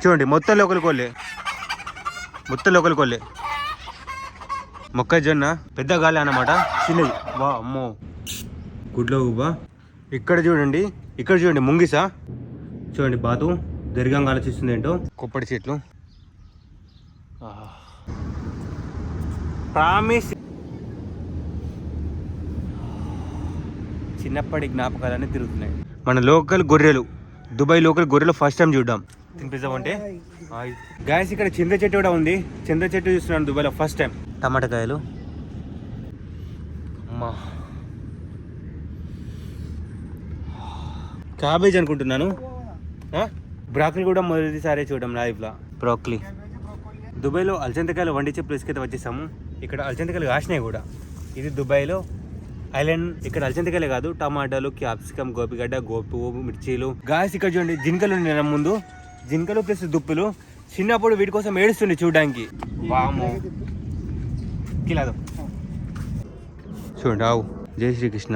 చూడండి మొత్తం లోకల్ కోళ్ళే మొక్కజొన్న పెద్ద గాలి అన్నమాట, చిన్నది. వా అమ్మో గుడ్లో గుబ్బా. ఇక్కడ చూడండి ముంగిస. చూడండి బాతు దీర్ఘంగా ఆలోచిస్తుంది ఏంటో. కొప్పటి చెట్లు. ప్రామిస్ చిన్నప్పటి జ్ఞాపకాలన్నీ తిరుగుతున్నాయి. మన లోకల్ గొర్రెలు, దుబాయ్ లోకల్ గొర్రెలు ఫస్ట్ టైం చూద్దాం. తినిపిస్తామంటే గాయస్ ఇక్కడ చింత చెట్టు కూడా ఉంది. చింత చెట్టు చూస్తున్నాను దుబాయ్లో ఫస్ట్ టైం. టమాటా కాయలు, అమ్మా క్యాబేజ్ అనుకుంటున్నాను. బ్రాక్లీ కూడా మొదటిసారి చూడడం లైఫ్లో. బ్రాక్లీ. దుబాయ్లో అల్చంతకాయలు వండించే ప్లేస్కి అయితే వచ్చేసాము. ఇక్కడ అల్చంతకాయలు కాసినాయి కూడా. ఇది దుబాయ్లో ఐలాండ్. ఇక్కడ అల్చంతకాయలే కాదు, టమాటాలు, క్యాప్సికమ్, గోపిగడ్డ, గోపు, మిర్చీలు. గాయస్ ఇక్కడ చూడండి జింకలు ఉన్నాయి ముందు. జింకలు ప్లస్ దుప్పులు. చిన్నప్పుడు వీటి కోసం ఏడుస్తుండే చూడడానికి. వాము కిలాదు చూడండి. ఆవు జై శ్రీకృష్ణ.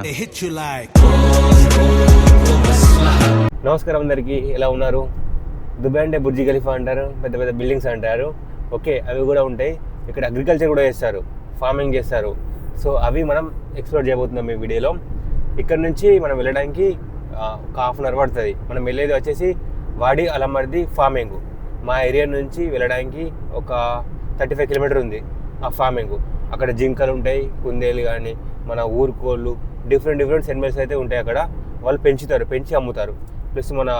నమస్కారం అందరికి, ఎలా ఉన్నారు? దుబాయ్ అంటే బుర్జి ఖలీఫా అంటారు, పెద్ద పెద్ద బిల్డింగ్స్ అంటారు. ఓకే, అవి కూడా ఉంటాయి. ఇక్కడ అగ్రికల్చర్ కూడా చేస్తారు, ఫార్మింగ్ చేస్తారు. సో అవి మనం ఎక్స్ప్లోర్ చేయబోతున్నాం ఈ వీడియోలో. ఇక్కడ నుంచి మనం వెళ్ళడానికి ఒక హాఫ్ అన్ అవర్ పడుతుంది. మనం వెళ్ళేది వచ్చేసి వాడి అలమర్ది ఫార్మింగ్. మా ఏరియా నుంచి వెళ్ళడానికి ఒక 35 కిలోమీటర్ ఉంది ఆ ఫార్మింగ్. అక్కడ జింకలు ఉంటాయి, కుందేలు కానీ, మన ఊరుకోళ్ళు, డిఫరెంట్ ఎనిమల్స్ అయితే ఉంటాయి అక్కడ. వాళ్ళు పెంచి అమ్ముతారు. ప్లస్ మన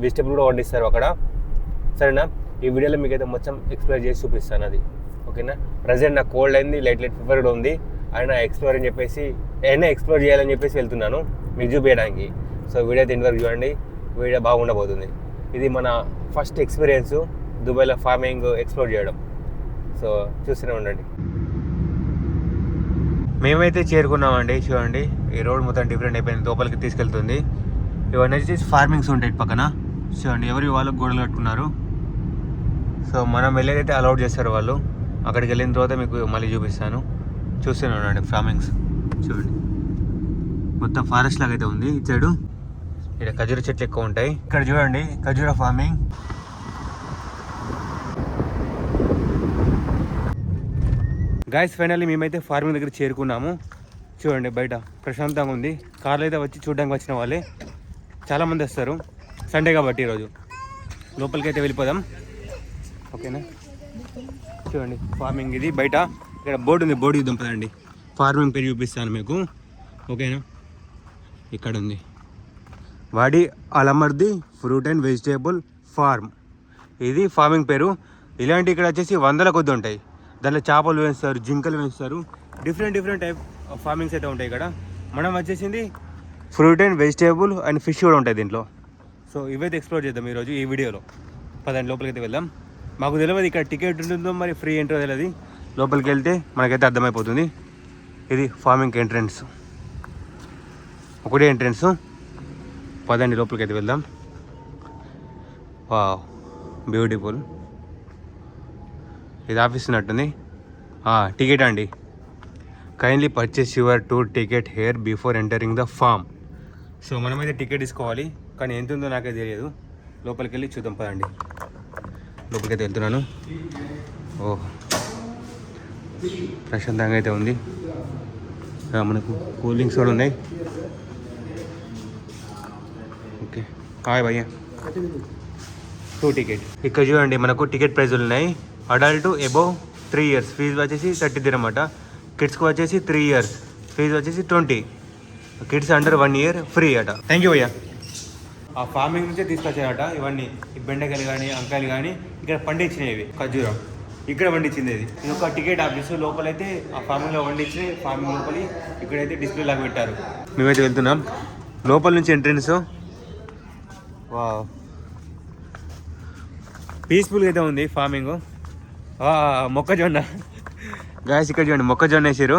వెజిటబుల్ కూడా వండిస్తారు అక్కడ. సరేనా? ఈ వీడియోలో మీకు అయితే మొత్తం ఎక్స్ప్లోర్ చేసి చూపిస్తాను అది. ఓకేనా? ప్రజెంట్ నాకు కోల్డ్ అయింది, లైట్ ఫీవర్ కూడా ఉంది. ఎక్స్ప్లోర్ చేయాలని చెప్పేసి వెళ్తున్నాను మీకు చూపించడానికి. సో వీడియో అయితే ఇంతవరకు చూడండి, వీడియో బాగుండబోతుంది. ఇది మన ఫస్ట్ ఎక్స్పీరియన్స్ దుబాయ్లో ఫార్మింగ్ ఎక్స్ప్లోర్ చేయడం. సో చూస్తూనే ఉండండి. మేమైతే చేరుకున్నామండి. చూడండి ఈ రోడ్ మొత్తం డిఫరెంట్ అయిపోయింది, లోపలికి తీసుకెళ్తుంది. ఇవన్నీ వచ్చేసి ఫార్మింగ్స్ ఉంటాయి పక్కన. చూడండి ఎవరి వాళ్ళకి గోడలు కట్టుకున్నారు. సో మనం వెళ్ళేదైతే అలౌట్ చేస్తారు వాళ్ళు. అక్కడికి వెళ్ళిన తర్వాత మీకు మళ్ళీ చూపిస్తాను. చూస్తూనే ఉండండి ఫార్మింగ్స్. చూడండి మొత్తం ఫారెస్ట్ లాగా అయితే ఉంది ఇటు సైడు. ఇక్కడ ఖజూర చెట్లు ఎక్కువ ఉంటాయి. ఇక్కడ చూడండి ఖజూర ఫార్మింగ్. గాయస్ ఫైనల్లీ మేమైతే ఫార్మింగ్ దగ్గర చేరుకున్నాము. చూడండి బయట ప్రశాంతంగా ఉంది. కార్లు అయితే వచ్చి చూడడానికి వచ్చిన వాళ్ళే చాలామంది వస్తారు, సండే కాబట్టి ఈరోజు. లోపలికి అయితే వెళ్ళిపోదాం. ఓకేనా? చూడండి ఫార్మింగ్ ఇది బయట. ఇక్కడ బోర్డు ఉంది, బోర్డు చూద్దాం పదండి. ఫార్మింగ్ పేరు చూపిస్తాను మీకు. ఓకేనా? ఇక్కడ ఉంది వాడి అలమర్ది ఫ్రూట్ అండ్ వెజిటేబుల్ ఫార్మ్. ఇది ఫార్మింగ్ పేరు. ఇలాంటి ఇక్కడ వచ్చేసి 100 కొద్ది ఉంటాయి. దాంట్లో చేపలు వేస్తారు, జింకలు వేస్తారు, డిఫరెంట్ టైప్ ఫార్మింగ్స్ అయితే ఉంటాయి ఇక్కడ. మనం వచ్చేసింది fruit and vegetable and fish కూడా ఉంటాయి దీంట్లో. సో ఇవైతే ఎక్స్ప్లోర్ చేద్దాం ఈరోజు ఈ వీడియోలో. పదండి లోపలికి అయితే వెళ్దాం. మాకు తెలియదు ఇక్కడ టికెట్ ఉంటుందో మరి ఫ్రీ ఎంట్రో తెలియదు. లోపలికి వెళ్తే మనకైతే అర్థమైపోతుంది. ఇది ఫార్మింగ్ ఎంట్రన్స్, ఒకటే ఎంట్రన్స్. పదండి లోపలికి అయితే వెళ్దాం. Wow beautiful. ఇది ఆఫీస్ ఉన్నట్టుంది. టికెట్ అండి. Kindly purchase your tour ticket here before entering the farm. So మనమైతే టికెట్ తీసుకోవాలి, కానీ ఎంత ఉందో నాకే తెలియదు. లోపలికి వెళ్ళి చూద్దాం పదండి. లోపలికి అయితే వెళ్తున్నాను. ఓహ్ ప్రశాంతంగా అయితే ఉంది. మనకు కూల్ డ్రింక్స్ కూడా ఉన్నాయి. ఓకే హాయ్ భయ్యా. 2 టికెట్. ఇక్కడ చూడండి మనకు టికెట్ ప్రైజులు ఉన్నాయి. అడల్ట్ అబోవ్ 3 years ఫీజు వచ్చేసి 30 dirham అన్నమాట. కిడ్స్కి వచ్చేసి 3 years ఫీజు వచ్చేసి 20. కిడ్స్ అండర్ 1 year ఫ్రీ అట. థ్యాంక్ యూ భయ్యా. ఆ ఫార్మింగ్ నుంచే తీసుకొచ్చారట ఇవన్నీ. ఈ బెండకాయలు కానీ అంకాయలు కానీ ఇక్కడ పండించినవి. ఖర్జూరం ఇక్కడ పండించింది. ఇది ఒక టికెట్ ఆఫీస్. లోపలైతే ఆ ఫార్మింగ్లో పండించి ఫార్మింగ్ లోపలి ఇక్కడైతే డిస్ప్లే లాగా పెట్టారు. మేమైతే వెళ్తున్నాం. లోపల నుంచి ఎంట్రన్స్. వా పీస్ఫుల్గా అయితే ఉంది ఫార్మింగ్. మొక్కజొన్న గాయస్ ఇక్కడ చూడండి, మొక్కజొన్న వేసారు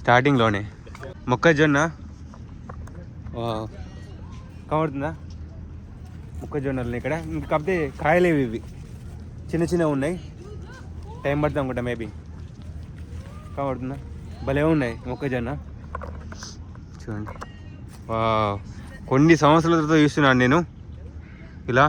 స్టార్టింగ్లోనే. మొక్కజొన్న కనబడుతుందా? మొక్కజొన్నలు ఇక్కడ. ఇంకా కాకపోతే కాయలేవి ఇవి చిన్నగా ఉన్నాయి. టైం పడుతుంది అనుకుంటా మేబీ. కనబడుతుందా? భలే ఉన్నాయి మొక్కజొన్న. చూడండి కొన్ని సంవత్సరాల తర్వాత చూస్తున్నాను నేను ఇలా.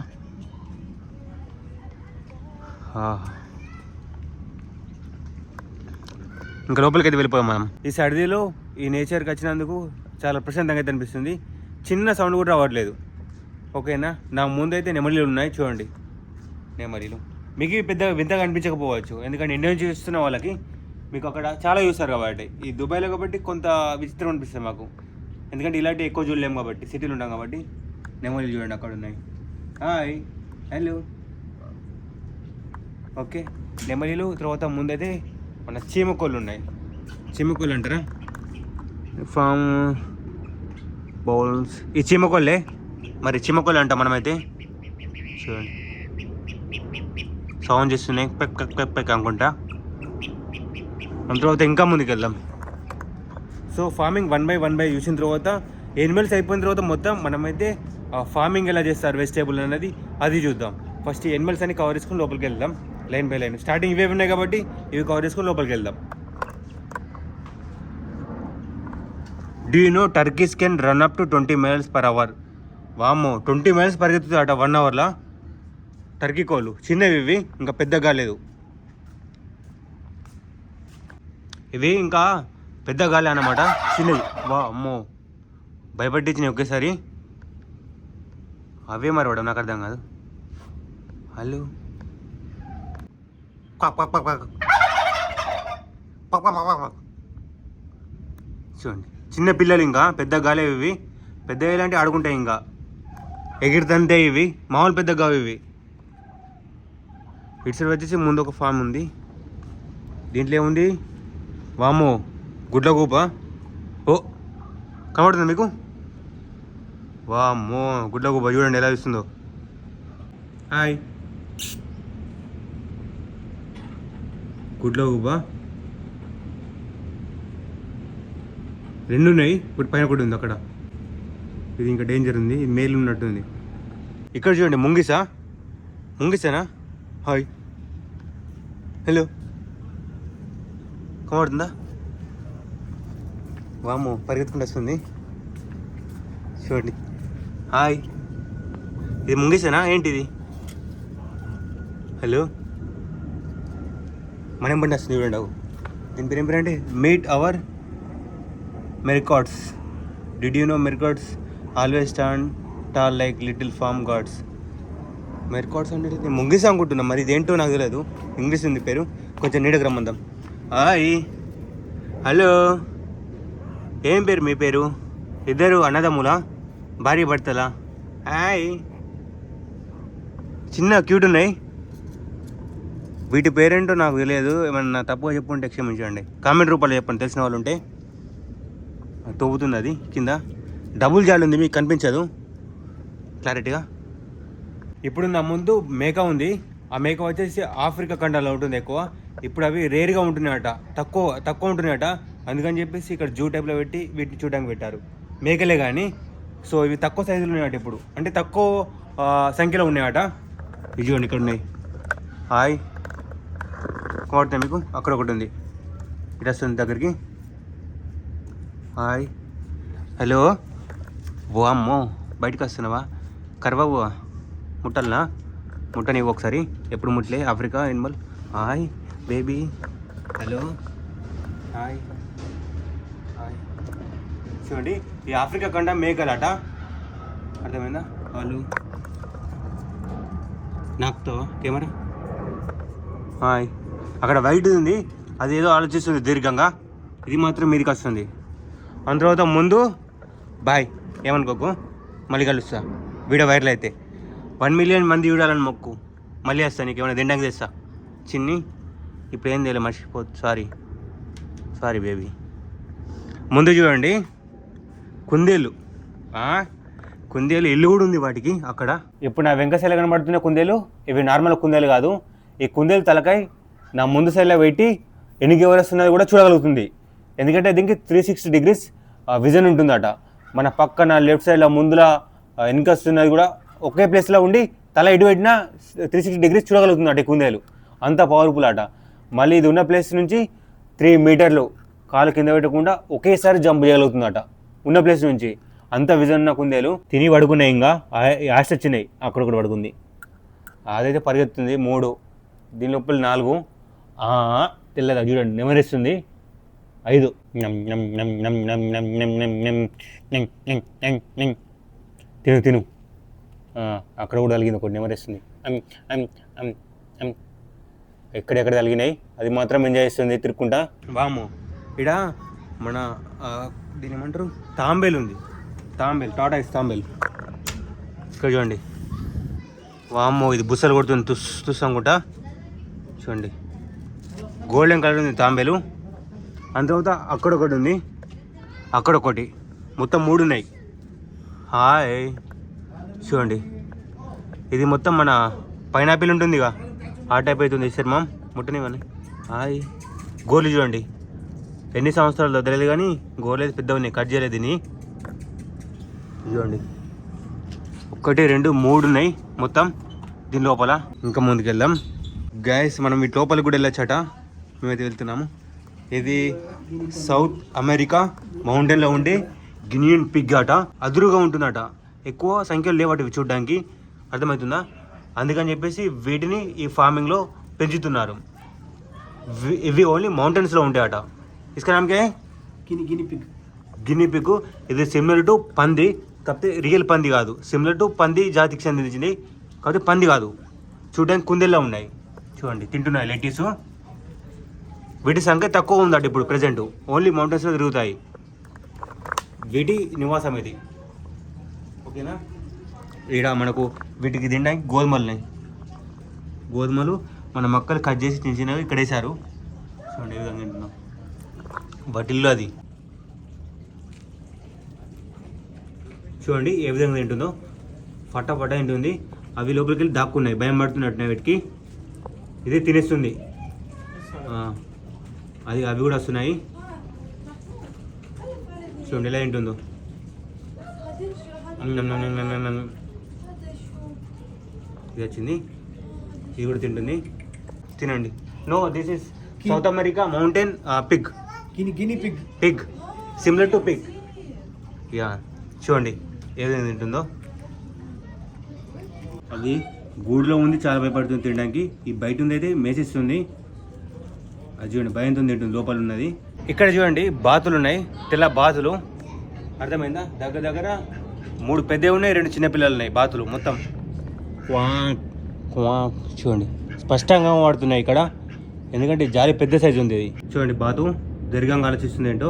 ఇంకా లోపలికి అయితే వెళ్ళిపోయాం మనం. ఈ సర్దీలో ఈ నేచర్కి వచ్చినందుకు చాలా ప్రశాంతంగా అయితే అనిపిస్తుంది. చిన్న సౌండ్ కూడా రావట్లేదు. ఓకేనా. నా ముందైతే నెమలీలు ఉన్నాయి చూడండి. నెమలీలు మీకు పెద్ద వింతగా అనిపించకపోవచ్చు, ఎందుకంటే ఇండియా నుంచి చూస్తున్న వాళ్ళకి మీకు అక్కడ చాలా చూస్తారు కాబట్టి. ఈ దుబాయ్లో కాబట్టి కొంత విచిత్రం అనిపిస్తుంది మాకు, ఎందుకంటే ఇలాంటి ఎక్కువ చూడలేము కాబట్టి, సిటీలో ఉంటాం కాబట్టి. నెమలీలు చూడండి అక్కడ ఉన్నాయి. Hi, hello. ఓకే, నెమలీలు. తర్వాత ముందైతే మన చీమకోళ్ళు ఉన్నాయి. చీమకోళ్ళు అంటారా, ఫామ్ బౌల్స్. ఈ చీమకోళ్ళే మరి, చీమకోళ్ళు అంటాం మనమైతే. చూడండి సౌండ్ చేస్తున్నాయి, పెక్ పెక్ పెక్ పెక్ అనుకుంటా. దాని తర్వాత ఇంకా ముందుకు వెళ్దాం. సో ఫార్మింగ్ 1 by 1 చూసిన తర్వాత ఎనిమల్స్ అయిపోయిన తర్వాత మొత్తం మనమైతే ఫార్మింగ్ ఎలా చేస్తారు వెజిటేబుల్ అనేది అది చూద్దాం. ఫస్ట్ ఈ ఎనిమల్స్ అని కవర్ చేసుకుని లోపలికి వెళ్దాం, లైన్ బై లైన్. స్టార్టింగ్ ఇవే ఉన్నాయి కాబట్టి ఇవి కవర్ చేసుకుని లోపలికి వెళ్దాం. Do you know turkeys can run up to 20 miles per hour? వామ్మో, 20 miles పరిగెత్తుతుంది అట 1 hourలో. టర్కీ కోళ్ళు చిన్నవి ఇవి, ఇంకా పెద్దగా కాలేదు ఇవి, ఇంకా పెద్ద గాలి అన్నమాట, చిన్నవి. వా అమ్మో, భయపట్టించినాయి ఒకేసారి. అవే మరి వాడు, నాకు అర్థం కాదు. హలో, చూడండి చిన్న పిల్లలు, ఇంకా పెద్ద గాలి ఇవి. పెద్ద ఇలాంటివి ఆడుకుంటాయి, ఇంకా ఎగిరితంతే ఇవి, మామూలు పెద్ద గావి ఇవి. ఇటు సైడ్ వచ్చేసి ముందు ఒక ఫామ్ ఉంది. దీంట్లో ఏముంది? వామో, గుడ్ల గూప. ఓ, కనబడుతుంది మీకు? వామ్మో, గుడ్ల గూప చూడండి ఎలా ఇస్తుందో. హాయ్, గుడ్ల గూప 2 ఉన్నాయి. ఇప్పుడు పైన కూడా ఉంది అక్కడ. ఇది ఇంకా డేంజర్ ఉంది, ఇది మేలు ఉన్నట్టుంది. ఇక్కడ చూడండి ముంగిసా, ముంగిసానా? హాయ్, హలో, కనబడుతుందా? వామ్మో, పరిగెత్తుకుంటూ వస్తుంది చూడండి. హాయ్, ఇది ముంగిసేనా ఏంటిది? హలో, మనం బండి వస్తుంది చూడండి. దీని పేరు ఏం పేరు అంటే meet our meerkats. Did you know meerkats always stand tall like little farm gods. Meerkats అంటే నేను ముంగిసా అనుకుంటున్నా, మరి ఇదేంటో నాకు తెలియదు. ఇంగ్లీష్ ఉంది పేరు, కొంచెం నీడకు రమ్మందాం. హాయ్, హలో, ఏం పేరు మీ పేరు? ఇద్దరు అన్నదమ్ములా, భార్య భర్తలా? హాయ్, చిన్న క్యూట్ ఉన్నాయి. వీటి పేరేంటో నాకు తెలియదు, ఏమన్నా తప్పుగా చెప్పుకుంటే క్షమించండి, కామెంట్ రూపంలో చెప్పండి తెలిసిన వాళ్ళు ఉంటే. తవ్వుతుంది అది కింద, డబుల్ జాల్ ఉంది, మీకు కనిపించదు క్లారిటీగా. ఇప్పుడు నా ముందు మేక ఉంది. ఆ మేక వచ్చేసి ఆఫ్రికా ఖండాల్లో ఉంటుంది ఎక్కువ. ఇప్పుడు అవి రేర్గా ఉంటున్నాయట, తక్కువ ఉంటున్నాయట. అందుకని చెప్పేసి ఇక్కడ జూ టైప్లో పెట్టి వీటిని చూడడానికి పెట్టారు. మేకలే కానీ, సో ఇవి తక్కువ సైజులో ఉన్నాయట ఇప్పుడు, అంటే తక్కువ సంఖ్యలో ఉన్నాయట. ఇవి చూడండి ఇక్కడ ఉన్నాయి. హాయ్, కోరుతాయి మీకు? అక్కడ ఒకటి ఉంది, ఇటు వస్తుంది దగ్గరికి. Hi, hello. ఓ అమ్మో, బయటకు వస్తున్నావా? కర్వాబు ముట్టల్నా? ముట్టనివ్వు ఒకసారి, ఎప్పుడు ముట్టలే Africa animal. Hi baby, hello, hi hi. చూడండి ఈ ఆఫ్రికా ఖండం మేకలట, అర్థమైందా? వాళ్ళు నాకుతో కెమెరా. హాయ్, అక్కడ వైట్ ఉంది, అది ఏదో ఆలోచిస్తుంది దీర్ఘంగా, ఇది మాత్రం మీదికి వస్తుంది. అంత తర్వాత ముందు బాయ్, ఏమనుకోకు, మళ్ళీ కలుస్తా వీడియో వైరల్ అయితే. 1 million మంది చూడాలని మొక్కు, మళ్ళీ వస్తాను నీకు ఏమైనా తినడానికి తెస్తా. చిన్ని ఇప్పుడు ఏం తెలియదు, మర్చిపోతు. Sorry baby. ముందు చూడండి కుందేలు, కుందేలు ఇల్లు కూడా ఉంది వాటికి అక్కడ. ఇప్పుడు నా వెంక సైడ్లో కనబడుతున్న కుందేలు ఇవి నార్మల్ కుందేలు కాదు. ఈ కుందేలు తలకాయ నా ముందు సైడ్లో పెట్టి ఎన్ని ఎవరేస్తున్నది కూడా చూడగలుగుతుంది. ఎందుకంటే దీనికి 360 degrees విజన్ ఉంటుందట. మన పక్కన లెఫ్ట్ సైడ్లో ముందులా వెనక వస్తున్నది కూడా ఒకే ప్లేస్లో ఉండి తల ఇటు పెట్టినా 360 degrees చూడగలుగుతుందట ఈ కుందేలు, అంత పవర్ఫుల్ అట. మళ్ళీ ఇది ఉన్న ప్లేస్ నుంచి 3 meters కాలు కింద పెట్టకుండా ఒకేసారి జంప్ చేయగలుగుతుందట ఉన్న ప్లేస్ నుంచి. అంత విజన్ ఉన్న కుందేలు. తిని పడుకున్నాయి, ఇంకా యాస్ట్ వచ్చినాయి, అక్కడొకటి పడుకుంది, అదైతే పరిగెత్తుంది. 3 దీని లోపల 4 తెల్లదా చూడండి నెమరేస్తుంది 5 తిను తిను అక్కడ కూడా తలిగింది ఒకటి నెమరేస్తుంది ఎక్కడెక్కడ తలిగినాయి అది మాత్రం ఎంజాయ్ చేస్తుంది తిరుక్కుంటా వాము ఇక్కడ మన దీని ఏమంటారు తాంబేలు ఉంది టాటాయిస్ తాంబేలు ఇక్కడ చూడండి వామ్మో ఇది బుస్సలు కొడుతుంది తుస్ అనుకుంటా చూడండి గోల్డెన్ కలర్ ఉంది తాంబేలు అంత తర్వాత అక్కడొకటి ఉంది అక్కడొకటి మొత్తం 3 ఉన్నాయి హాయ్ చూడండి ఇది మొత్తం మన పైనాపిల్ ఉంటుంది ఇక ఆ టైప్ అవుతుంది శర్మం ముట్టనివని హాయ్ గోలు చూడండి ఎన్ని సంవత్సరాలు తెలియదు కానీ గోలు అయితే పెద్ద ఉన్నాయి కట్ చేయలేదు దీన్ని చూడండి 1 2 3 ఉన్నాయి మొత్తం దీని లోపల ఇంకా ముందుకెళ్దాం గైస్ మనం ఈ లోపలికి కూడా వెళ్ళొచ్చట మేమైతే వెళ్తున్నాము ఇది సౌత్ అమెరికా మౌంటైన్లో ఉండే గినియన్ పిగ్ అట అదురుగా ఉంటుందట ఎక్కువ సంఖ్యలో లేవట ఇవి చూడడానికి అర్థమవుతుందా అందుకని చెప్పేసి వీటిని ఈ ఫార్మింగ్లో పెంచుతున్నారు ఇవి ఓన్లీ మౌంటైన్స్లో ఉంటాయట ఇసుక నామకే గిని పిగ్ ఇది సిమిలర్ టు పంది కాకపోతే రియల్ పంది కాదు సిమిలర్ టు పంది జాతికి చెందించింది కాకపోతే పంది కాదు చూడడానికి కుందేళ్ళ ఉన్నాయి చూడండి తింటున్నాయి లెట్టీసు వీటి సంఖ్య తక్కువ ఉందట ఇప్పుడు ప్రజెంట్ ఓన్లీ మౌంటైన్స్లో తిరుగుతాయి వీటి నివాసం ఇది ఓకేనా ఇక్కడ మనకు వీటికి తినడానికి గోధుమలు మన మొక్కలు కట్ చేసి చిన్న చిన్నవి ఇక్కడ వేసారు చూడండి ఏ విధంగా తింటున్నాం వాటిల్లో అది చూడండి ఏ విధంగా తింటుందో ఫటాఫట తింటుంది అవి లోపలికి వెళ్ళి దాక్కున్నాయి భయం పడుతున్నట్టున్నాయి వీటికి ఇదే తినేస్తుంది అవి కూడా వస్తున్నాయి చూడండి ఎలా తింటుందో ఇది వచ్చింది ఇది కూడా తింటుంది తినండి no this is South America mountain pig pig similar to pig యా చూడండి ఏ విధంగా తింటుందో అది గూడులో ఉంది చాలా భయపడుతుంది తినడానికి ఈ బయట ఉంది అయితే మేసిస్తుంది అది చూడండి భయంతో తింటుంది లోపల ఉన్నది ఇక్కడ చూడండి బాతులు ఉన్నాయి తెల్ల బాతులు అర్థమైందా దగ్గర 3 పెద్దవి ఉన్నాయి 2 చిన్నపిల్లలు ఉన్నాయి బాతులు మొత్తం చూడండి స్పష్టంగా వాడుతున్నాయి ఇక్కడ ఎందుకంటే జాలి పెద్ద సైజు ఉంది ఇది చూడండి బాతు దీర్ఘంగా ఆలోచిస్తుంది ఏంటో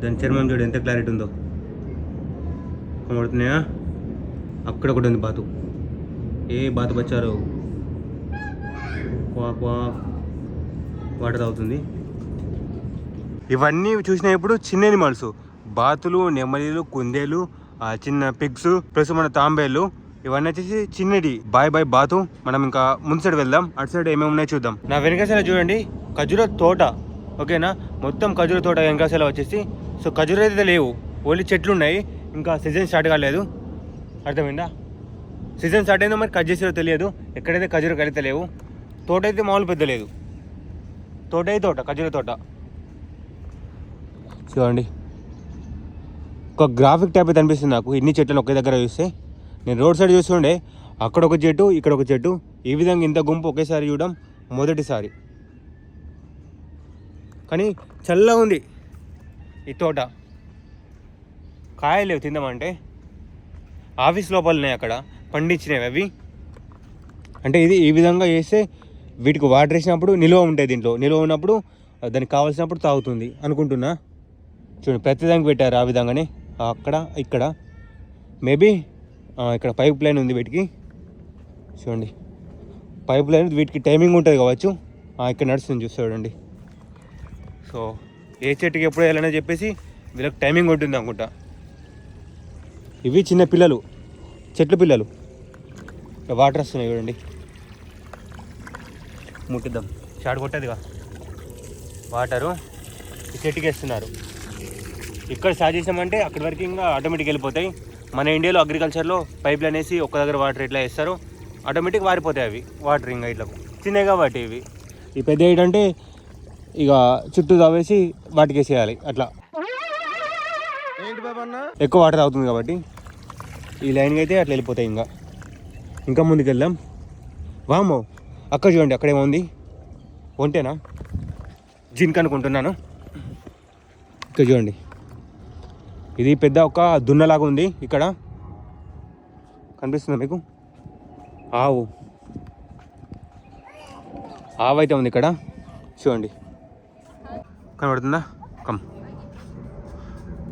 దాని చర్మం చూడండి ఎంత క్లారిటీ ఉందో కనబడుతున్నాయా అక్కడ ఒకటి ఉంది బాతు ఏ బాతు బచ్చారు వాటర్ తాగుతుంది ఇవన్నీ చూసినప్పుడు చిన్న ఎనిమల్స్ బాతులు నెమలీలు కుందేలు చిన్న పిగ్స్ ప్లస్ మన తాంబేలు ఇవన్నీ వచ్చేసి చిన్నది బాయ్ బాతు మనం ఇంకా ముందు సైడ్ వెళ్దాం అటు సైడ్ ఏమేమి ఉన్నాయో చూద్దాం నా వెనకాల చూడండి ఖజూర తోట ఓకేనా మొత్తం ఖజూర తోట వెనకాల వచ్చేసి సో ఖజూర అయితే లేవు ఓన్లీ చెట్లు ఉన్నాయి ఇంకా సీజన్ స్టార్ట్ కాలేదు అర్థమైందా సీజన్ స్టార్ట్ అయిందో మరి కట్ చేసారో తెలియదు ఎక్కడైతే ఖజూర కలితే లేవు తోట అయితే మామూలు పెద్ద లేదు తోట ఖజూర తోట చూడండి ఒక గ్రాఫిక్ టైప్ అయితే అనిపిస్తుంది నాకు ఇన్ని చెట్లను ఒకే దగ్గర చూస్తే నేను రోడ్ సైడ్ చూస్తుండే అక్కడ ఒక చెట్టు ఇక్కడ ఒక చెట్టు ఈ విధంగా ఇంత గుంపు ఒకేసారి చూడడం మొదటిసారి కానీ చల్లగా ఉంది ఈ తోట కాయలేవు తిందామంటే ఆఫీస్ లోపల ఉన్నాయి అక్కడ పండించినవి అవి అంటే ఇది ఈ విధంగా వేస్తే వీటికి వాటర్ వేసినప్పుడు నిల్వ ఉంటాయి దీంట్లో నిల్వ ఉన్నప్పుడు దానికి కావాల్సినప్పుడు తాగుతుంది అనుకుంటున్నా చూడండి ప్రతిదానికి పెట్టారు ఆ విధంగానే అక్కడ ఇక్కడ మేబీ ఇక్కడ పైప్ లైన్ ఉంది వీటికి చూడండి పైప్ లైన్ వీటికి టైమింగ్ ఉంటుంది కావచ్చు ఇక్కడ నడుస్తుంది చూడండి సో ఏ చెట్టుకి ఎప్పుడు వెళ్ళాలని చెప్పేసి వీళ్ళకి టైమింగ్ ఉంటుంది అనుకుంటా ఇవి చిన్న పిల్లలు చెట్లు పిల్లలు వాటర్ వస్తున్నాయి చూడండి ముట్టిద్దాం షాట్ కొట్టేదిగా వాటరు ఈ చెట్టుకి వేస్తున్నారు ఇక్కడ స్టార్ట్ చేసామంటే అక్కడి వరకు ఇంకా ఆటోమేటిక్ వెళ్ళిపోతాయి మన ఇండియాలో అగ్రికల్చర్లో పైపులు అనేసి ఒక దగ్గర వాటర్ ఎట్లా వేస్తారు ఆటోమేటిక్ వారిపోతాయి అవి వాటర్ ఇంకా ఇట్లా చిన్నవి కాబట్టి ఇవి ఈ పెద్ద ఏంటంటే ఇక చుట్టూ తవ్వేసి వాటికి వేసేయాలి అట్లా ఎక్కువ వాటర్ అవుతుంది కాబట్టి ఈ లైన్కి అయితే అట్లా వెళ్ళిపోతాయి ఇంకా ముందుకు వెళ్దాం వామో అక్కడ చూడండి, అక్కడేమో ఉంది. ఒంటేనా? జింక్ అనుకుంటున్నాను. ఇక్కడ చూడండి, ఇది పెద్ద ఒక దున్నలాగా ఉంది. ఇక్కడ కనిపిస్తుందా మీకు? ఆవు అయితే ఉంది ఇక్కడ, చూడండి. కనబడుతుందా? కమ్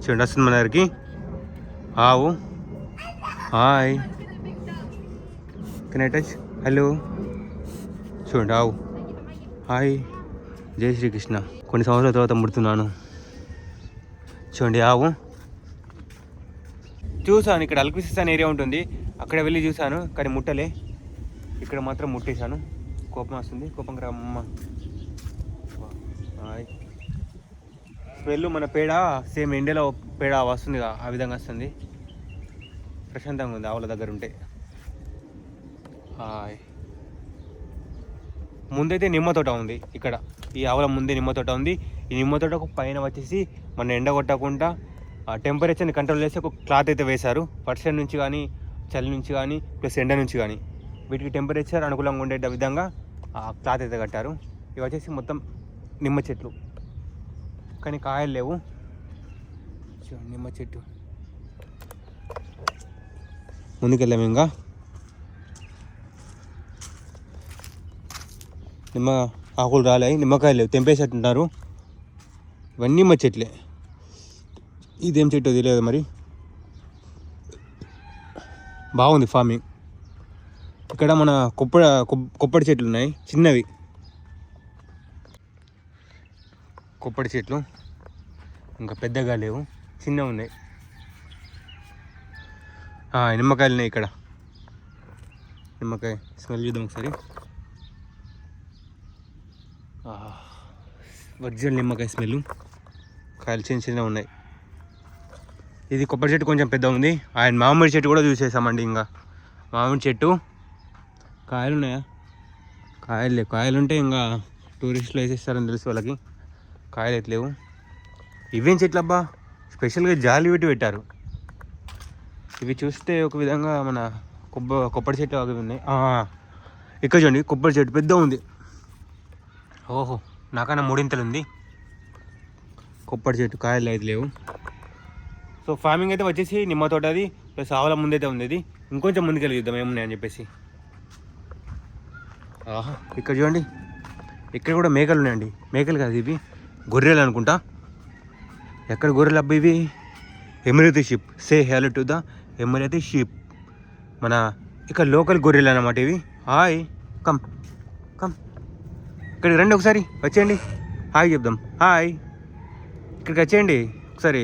చూడండి, వస్తుంది మన దగ్గరికి ఆవు. Hi, can I touch? Hello, చూడండి ఆవు. హాయ్, జై శ్రీకృష్ణ. కొన్ని సంవత్సరాల తర్వాత ముడుతున్నాను. చూడండి ఆవు. చూసాను, ఇక్కడ అల్పిసిస్ అనే ఏరియా ఉంటుంది, అక్కడ వెళ్ళి చూశాను కానీ ముట్టలే. ఇక్కడ మాత్రం ముట్టేశాను. కోపం వస్తుంది, కోపం రమ్మ. హాయ్. స్మెల్ మన పేడ సేమ్ ఇండియాలో పేడ వస్తుంది, ఆ విధంగా వస్తుంది. ప్రశాంతంగా ఉంది ఆవుల దగ్గర ఉంటే. హాయ్. ముందైతే నిమ్మ తోట ఉంది ఇక్కడ, ఈ ఆవుల ముందే నిమ్మ తోట ఉంది. ఈ నిమ్మ తోటకు పైన వచ్చేసి మన ఎండ కొట్టకుండా టెంపరేచర్ని కంట్రోల్ చేసి ఒక క్లాత్ అయితే వేశారు. వర్షం నుంచి కానీ, చలి నుంచి కానీ, ప్లస్ ఎండ నుంచి కానీ, వీటికి టెంపరేచర్ అనుకూలంగా ఉండే విధంగా ఆ క్లాత్ అయితే కట్టారు. ఇవి వచ్చేసి మొత్తం నిమ్మ చెట్లు, కానీ కాయలు లేవు. నిమ్మ చెట్టు ముందుకెళ్ళాము. ఇంకా నిమ్మ ఆకులు రాలేయి, నిమ్మకాయలు లేవు, తెంపేసేట్టున్నారు. ఇవన్నీ నిమ్మ చెట్లే. ఇదేం చెట్టు తెలియదు మరి. బాగుంది ఫార్మింగ్. ఇక్కడ మన కొప్పటి చెట్లు ఉన్నాయి, చిన్నవి కొప్పటి చెట్లు. ఇంకా పెద్దగా లేవు, చిన్నవి ఉన్నాయి. నిమ్మకాయలు ఉన్నాయి ఇక్కడ. నిమ్మకాయ స్మెల్ చూద్దాం ఒకసారి. ఒరిజినల్ నిమ్మకాయ స్మెల్. కాయలు చిన్న చిన్నగా ఉన్నాయి. ఇది కొబ్బరి చెట్టు కొంచెం పెద్ద ఉంది. ఆయన మామిడి చెట్టు కూడా చూసేసామండి. ఇంకా మామిడి చెట్టు కాయలు ఉన్నాయా? కాయలు లేవు. కాయలు ఉంటే ఇంకా టూరిస్టులు వేసేస్తారని తెలుసు వాళ్ళకి. కాయలు అయితే లేవు. ఇవేం చెట్లు అబ్బా, స్పెషల్గా జాలి పెట్టారు. ఇవి చూస్తే ఒక విధంగా మన కొబ్బరి చెట్టు అవి ఉన్నాయి. ఇక్కడ చూడండి, కొబ్బరి చెట్టు పెద్ద ఉంది. ఓహో, నాకన్నా 3 ఇంతలు ఉంది కొబ్బరి చెట్టు. కాయలు అయితే లేవు. సో ఫార్మింగ్ అయితే వచ్చేసి నిమ్మ తోట అది, ప్లస్ ఆవుల ముందైతే ఉంది. ఇది ఇంకొంచెం ముందుకెళ్ళి చూద్దాం ఏమున్నాయని చెప్పేసి. ఇక్కడ చూడండి, ఇక్కడ కూడా మేకలు ఉన్నాయండి. మేకలు కాదు, ఇవి గొర్రెలు అనుకుంటా. ఎక్కడ గొర్రెలు అబ్బా ఇవి? Emirati sheep. Say hello to the Emirati sheep. మన ఇక్కడ లోకల్ గొర్రెలు అన్నమాట ఇవి. హాయ్, కమ్ కమ్, ఇక్కడికి రండి ఒకసారి, వచ్చేయండి, హాయ్ చెప్దాం. హాయ్, ఇక్కడికి వచ్చేయండి ఒకసారి.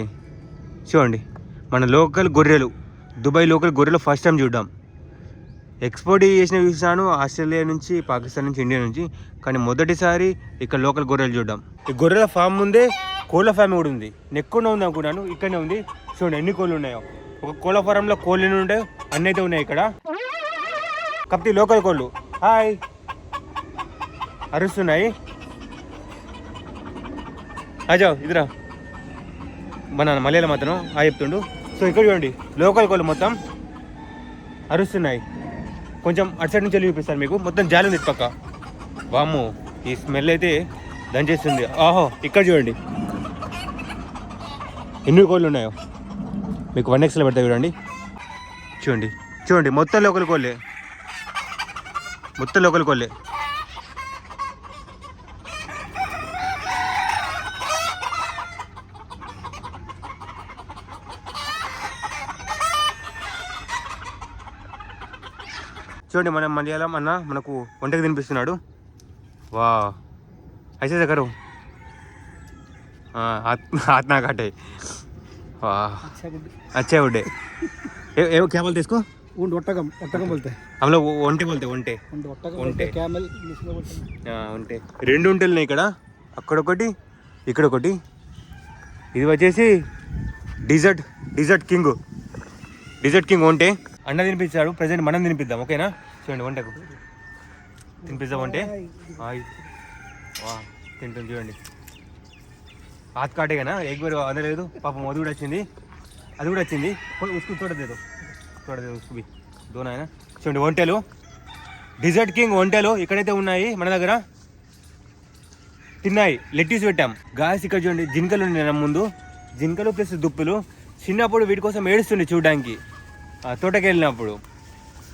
చూడండి, మన లోకల్ గొర్రెలు, దుబాయ్ లోకల్ గొర్రెలు ఫస్ట్ టైం చూద్దాం. ఎక్స్పోర్ట్ చేసినవి చూసాను, ఆస్ట్రేలియా నుంచి, పాకిస్తాన్ నుంచి, ఇండియా నుంచి. కానీ మొదటిసారి ఇక్కడ లోకల్ గొర్రెలు చూద్దాం. ఈ గొర్రెల ఫామ్ ముందే కోళ్ళ ఫామ్ కూడా ఉంది. నెక్కునే ఉంది అనుకున్నాను, ఇక్కడనే ఉంది. చూడండి ఎన్ని కోళ్ళు ఉన్నాయో. ఒక కోళ్ళ ఫారంలో కోళ్ళు ఎన్ని ఉంటాయో అన్నీ అయితే ఉన్నాయి ఇక్కడ. కాబట్టి లోకల్ కోళ్ళు. హాయ్, అరుస్తున్నాయి. అజా ఇదిరా, మన మలయాళం అతను హాయ్ చెప్తుండు. సో ఇక్కడ చూడండి, లోకల్ కోళ్ళు మొత్తం అరుస్తున్నాయి. కొంచెం అటు సైడ్ నుంచి వెళ్ళి చూపిస్తాను మీకు. మొత్తం జాలి ఉంది పక్క. వాము, ఈ స్మెల్ అయితే దంచేస్తుంది. ఆహో, ఇక్కడ చూడండి ఎన్ని కోళ్ళు ఉన్నాయో. మీకు 1xలో పెడతా చూడండి. చూడండి చూడండి, మొత్తం లోకల్ కోళ్ళే, మొత్తం లోకల్ కోళ్ళే. చూడండి, మన మలయాళం అన్న మనకు వంటకి తినిపిస్తున్నాడు. వా ఐసే కरो हाथ ना काटे। वाह अच्छा गुड है। क्या बोलते इसको? ऊंट ओट्टकम बोलते हैं हम लोग ఒంటె बोलते ఒంటె ఒంటె క్యామెల్ ఒంటె. 2 ఒంటెలు ఉన్నాయి ఇక్కడ, అక్కడ ఒకటి ఇక్కడ ఒకటి. ఇది వచ్చేసి డిజర్ట్ కింగ్ ఒంటె. అన్న తినిపించాడు, ప్రజెంట్ మనం తినిపిద్దాం. ఓకేనా? చూడండి, ఒంటెకు తినిపిద్దాం. ఒంటె వా తింటుంది చూడండి. हाथ काटेगा ना एक बार అందలేదు పాపం. అది కూడా వచ్చింది. उसको थोड़ा दे दो उसको भी दोनों है ना. చూడండి ఒంటెలు డిజర్ట్ కింగ్ ఒంటెలు ఇక్కడైతే ఉన్నాయి మన దగ్గర తిన్నాయి. లెట్యూస్ పెట్టాం. గాయస్ ఇక్కడ చూడండి జింకలు ఉన్నాయి నా ముందు. జింకలు ప్లస్ దుప్పులు. చిన్నప్పుడు వీటి కోసం ఏడుస్తుండే చూడడానికి తోటకి వెళ్ళినప్పుడు.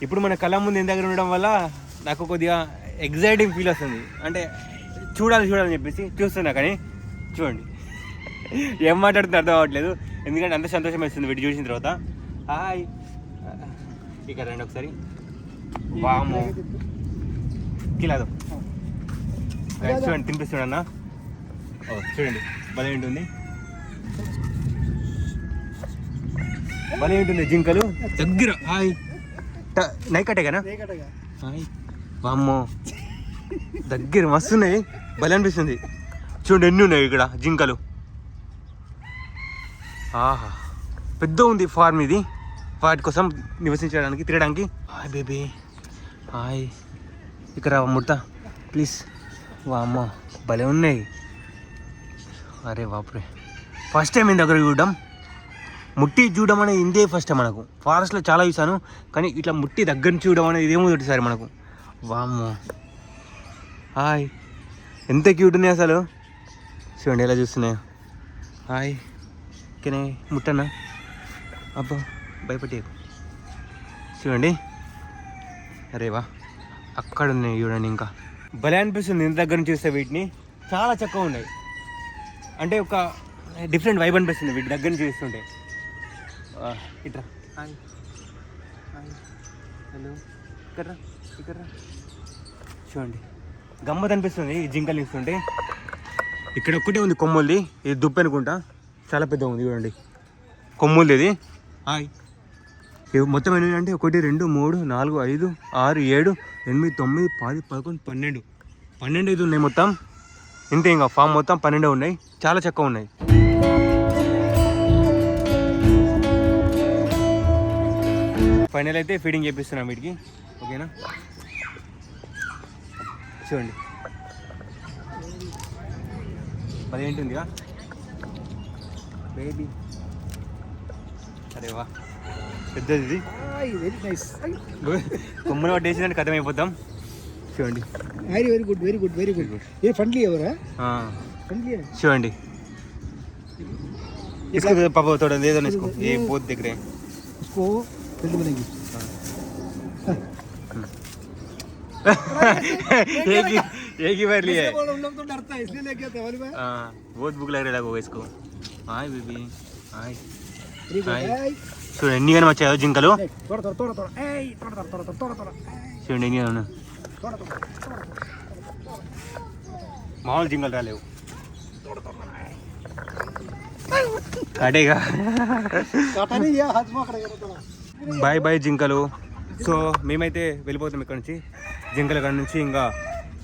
ఇప్పుడు మన కళ్ళ ముందు ఇంటి దగ్గర ఉండడం వల్ల నాకు కొద్దిగా ఎగ్జైటింగ్ ఫీల్ వస్తుంది. అంటే చూడాలని చెప్పేసి చూస్తున్నా. కానీ చూడండి ఏం మాట్లాడుతుందో అర్థం అవ్వట్లేదు, ఎందుకంటే అంత సంతోషం వేస్తుంది వీటి చూసిన తర్వాత. హాయ్, ఇక్కడ రండి ఒకసారి. వాము కిలాదు చూడండి, తినిపిస్తున్నాడు అన్న. చూడండి భలే ఉంటుంది, భలే ఉంటుంది జింకలు దగ్గర. హాయ్, నైకటే కదా. హాయ్, వామ్మో దగ్గర మస్తున్నాయి, భలే అనిపిస్తుంది. చూడండి ఎన్ని ఉన్నాయి ఇక్కడ జింకలు. ఆహా, పెద్ద ఉంది ఫార్మ్ ఇది, వాటి కోసం నివసించడానికి తిరగడానికి. హాయ్ బేబీ, హాయ్, ఇక్కడ ముడతా ప్లీజ్. వామ్మో భలే ఉన్నాయి. అరే బాపురే, ఫస్ట్ టైం ఈ దగ్గర చూడడం. ముట్టి చూడడం అనేది ఇందే ఫస్ట్ టైం మనకు. ఫారెస్ట్లో చాలా చూసాను, కానీ ఇట్లా ముట్టి దగ్గర నుంచి చూడడం అనేది ఇదేమో ఒకటిసారి మనకు. వామ్మో, హాయ్, ఎంత క్యూట్ ఉన్నాయి అసలు. చూడండి ఎలా చూస్తున్నాయి. హాయ్, ఓకేనే ముట్టనా. అబ్బా భయపడి చూడండి. అరే వా, అక్కడ ఉన్నాయి చూడండి. ఇంకా భలే అనిపిస్తుంది ఇంత దగ్గర నుంచి చూస్తే. వీటిని చాలా చక్కగా ఉన్నాయి, అంటే ఒక డిఫరెంట్ వైబ్ అనిపిస్తుంది వీటి దగ్గర నుంచి చూస్తుంటే. ఇట్రా, హాయ్ హాయ్, హలో, ఇక్కడ చూడండి గమ్మత్ అనిపిస్తుంది ఈ జింకలు చూస్తుంటే. ఇక్కడ ఒక్కటే ఉంది కొమ్ములది, ఇది దుప్పి అనుకుంటా, చాలా పెద్దగా ఉంది చూడండి కొమ్ములది ఇది. హాయ్, మొత్తం ఎన్ని అంటే 1 2 3 4 5 6 7 8 9 10 11 12 12 అయితే ఉన్నాయి మొత్తం. ఇంతే, ఇంకా ఫామ్ మొత్తం 12 ఉన్నాయి, చాలా చక్కగా ఉన్నాయి. ఫైనల్ అయితే ఫీడింగ్ చేపిస్తున్నాం వీటికి, ఓకేనా. చూడండి అది ఏంటుందిగా బేబీ. అరే వా, పెద్దది ఇది. Very nice. కొమ్మను పట్టేసిందంటే కథం అయిపోతాం. చూడండి very good very good very good. ఏ ఫ్రెండ్లీ ఎవరా? ఫ్రెండ్లీ చూడండి. इसको पापा थोड़ा दे दो ना इसको, ये बहुत दिख रहे हैं इसको. जल्दी बनेगी. एक ही बार लिया है. उन लोग तो डरता है इसलिए लेके आते हैं. हाँ, बहुत भूख लग रहा होगा इसको. हाय बेबी, हाय. చూడండి ఎన్ని కానీ వచ్చాయో జింకలు. చూడండి ఎన్ని ఉన్నాయి. మామూలు జింకలు రాలేవు. కాటేగా. బాయ్ బాయ్ జింకలు. సో మేమైతే వెళ్ళిపోతాం ఇక్కడ నుంచి, జింకల కాడ నుంచి. ఇంకా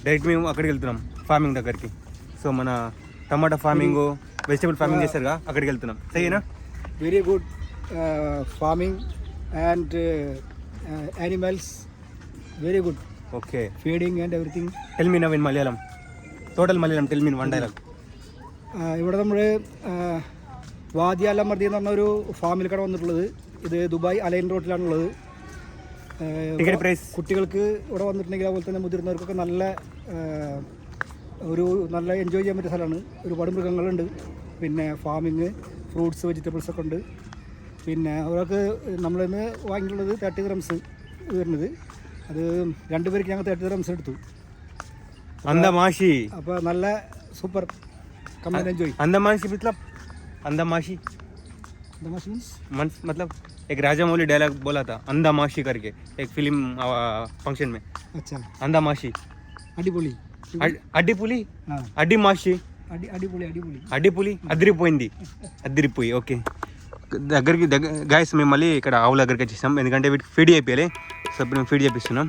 డైరెక్ట్ మేము అక్కడికి వెళ్తున్నాం ఫార్మింగ్ దగ్గరికి. సో మన టమాటా ఫార్మింగ్, వెజిటబుల్ ఫార్మింగ్ చేస్తారుగా, అక్కడికి వెళ్తున్నాం. సరేనా? Very good farming and animals, very good. Okay, feeding and everything. Tell me now in Malayalam, total Malayalam tell me one dialogue. ഇവിടെ നമ്മൾ വാദി അലമർദി എന്ന് പറഞ്ഞൊരു ഫാമിൽ കട വന്നിട്ടുള്ളത്. ഇത് ദുബായ് അലൈൻ റോഡിലാണുള്ളത്. ടിക്കറ്റ് പ്രൈസ് കുട്ടികൾക്ക് ഇവിടെ വന്നിട്ടുണ്ടെങ്കിൽ അതുപോലെ തന്നെ മുതിർന്നവർക്കൊക്കെ നല്ല എൻജോയ് ചെയ്യാൻ പറ്റിയ സ്ഥലമാണ്. ഒരുപാട് മൃഗങ്ങളുണ്ട്, പിന്നെ ഫാമിങ്, ഫ്രൂട്ട്സ്, വെജിറ്റബിൾസ് ഒക്കെ ഉണ്ട്. പിന്നെ അവർക്ക് നമ്മളിന്ന് വാങ്ങിയിട്ടുള്ളത് 30 dirhams വരുന്നത്. അത് 2 പേർക്ക് ഞങ്ങൾ 30 dirhams എടുത്തു. अंदमाशी. അപ്പോൾ നല്ല സൂപ്പർ. Come and enjoy. अंदमाशी मतलब अंदमाशी मतलब एक राजामौली डायलॉग बोला था अंदमाशी करके एक फिल्म फंक्शन में. अच्छा, अंदमाशी. అడిపులి అడ్డిపులి, అడ్డిమాషి, అడ్డిపులి, అదిరిపోయి. ఓకే, దగ్గరికి గాయస్ మేము మళ్ళీ ఇక్కడ ఆవుల దగ్గరికి వచ్చేసాం, ఎందుకంటే వీటికి ఫీడ్ చేయాలి. సో ఇప్పుడు మేము ఫీడ్ చేపిస్తున్నాం.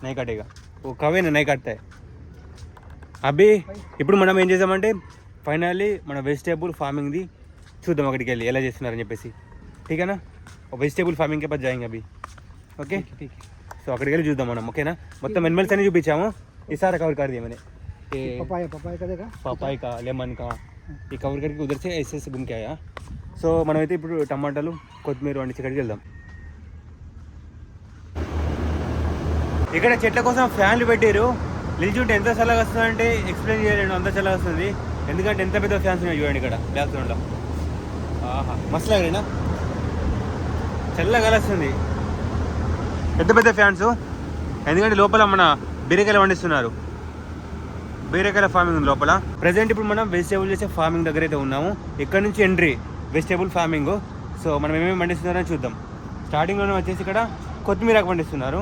నై కట్టేగా ఓ కవే నై కట్టాయి అబ్బి. ఇప్పుడు మనం ఏం చేసామంటే ఫైనల్లీ మన వెజిటేబుల్ ఫార్మింగ్ది చూద్దాం, అక్కడికి వెళ్ళి ఎలా చేస్తున్నారని చెప్పేసి. ఠీకేనా? వెజిటేబుల్ ఫార్మింగ్ కే పాస్ జాయింగ్ అభి. ఓకే, సో అక్కడికి వెళ్ళి చూద్దాం మనం. ఓకేనా? మొత్తం ఎనిమల్స్ అన్ని చూపించాము, ఈసారి కవర్ కాదు ఏమని. पपाया कदेगा పపాయ కా లెమన్ కా ఈ కవర్ కడికి ఉదర్చే ఎస్ఎస్ గుంకాయ. సో మనమైతే ఇప్పుడు టమాటాలు కొత్తిమీర వండించి కడికి వెళ్దాం. ఇక్కడ చెట్ల కోసం ఫ్యాన్లు పెట్టారు. నిల్చుంటే ఎంత చల్లగా వస్తుందంటే ఎక్స్ప్లెయిన్ చేయలేను, అంత చల్లగా వస్తుంది. ఎందుకంటే ఎంత పెద్ద ఫ్యాన్స్ ఉన్నాయి చూడండి ఇక్కడ బ్యాక్గ్రౌండ్లో. ఆహా మస్తు లాగేనా, చల్లగా వస్తుంది. పెద్ద పెద్ద ఫ్యాన్స్, ఎందుకంటే లోపల మన బీరకాయలు పండిస్తున్నారు. బీరకాయల ఫార్మింగ్ ఉంది లోపల. ప్రజెంట్ ఇప్పుడు మనం వెజిటేబుల్ చేసే ఫార్మింగ్ దగ్గర అయితే ఉన్నాము. ఇక్కడ నుంచి ఎంట్రీ వెజిటేబుల్ ఫార్మింగ్. సో మనం ఏమేమి పండిస్తున్నారని చూద్దాం. స్టార్టింగ్లోనే వచ్చేసి ఇక్కడ కొత్తిమీరాకు పండిస్తున్నారు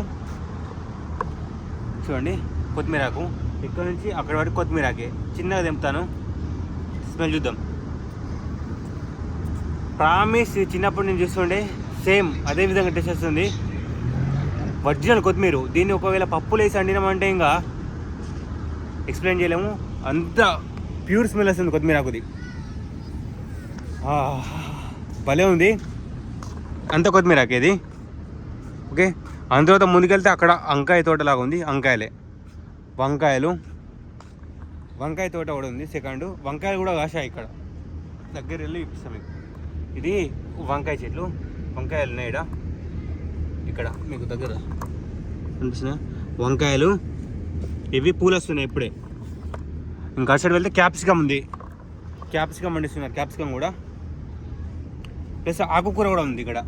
చూడండి. కొత్తిమీరాకు ఇక్కడ నుంచి అక్కడ వరకు కొత్తిమీరాకే చిన్నగా తెంపుతాను, స్మెల్ చూద్దాం. ప్రామిస్ చిన్నప్పుడు నేను చూస్తుండే సేమ్ అదే విధంగా టేస్ట్ వస్తుంది. ఒరిజినల్ కొత్తిమీర. దీన్ని ఒకవేళ పప్పులు వేసి వండినామంటే ఇంకా ఎక్స్ప్లెయిన్ చేయలేము, అంత ప్యూర్ స్మెల్ వస్తుంది కొత్తిమీరాకుది. భలే ఉంది అంత కొత్తిమీరాకేది. ఓకే, అందు తర్వాత ముందుకెళ్తే అక్కడ వంకాయ తోటలాగా ఉంది. వంకాయ తోట కూడా ఉంది. సెకండ్ వంకాయలు కూడా కాశాయి ఇక్కడ దగ్గర వెళ్ళి చూపిస్తాం మీకు. ఇది వంకాయ చెట్లు, వంకాయలు ఉన్నాయి ఇక్కడ మీకు దగ్గర అనిపిస్తున్నాయి వంకాయలు. ఇవి పూలు వస్తున్నాయి ఇప్పుడే. ఇంకా అటు సైడ్ వెళ్తే క్యాప్సికమ్ ఉంది, క్యాప్సికమ్ పండిస్తున్నారు. క్యాప్సికమ్ కూడా ప్లస్ ఆకుకూర కూడా ఉంది ఇక్కడ.